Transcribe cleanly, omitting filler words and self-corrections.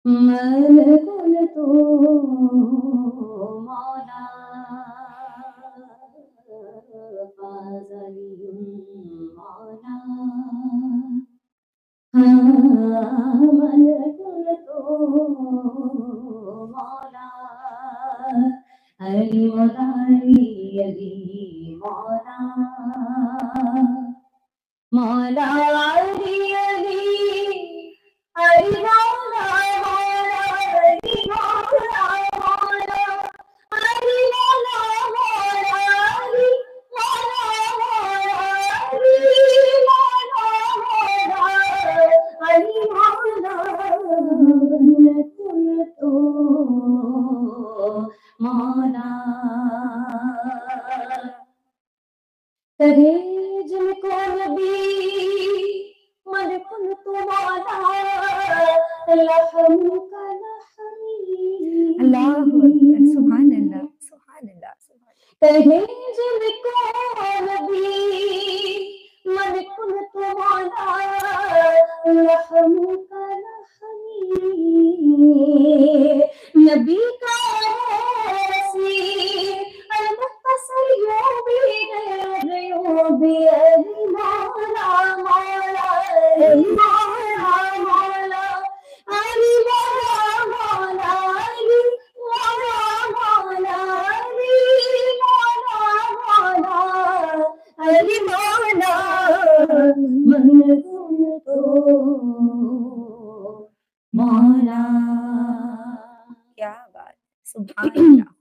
من قلت مولا فاز لي مولا من قلت مولا المداري لي مولا مولا علی علی علی مولا مولا علی مولا مولا علی مولا مولا علی مولا مولا علی مولا مولا علی مولا کل تو مولا کہے جن کو نبی من کنت مولا لحم کا لحمی اللہ اکبر، سبحان اللہ، سبحان اللہ، سبحان اللہ۔ کہے جن کو نبی من کنت مولا لحم کا لحمی نبی کا اسیر المختصر یوبی علی مولا مولا علی مولا مولا علی مولا مولا علی مولا مولا علی مولا مولا علی مولا من تو مولا کیا بات، سبحان اللہ۔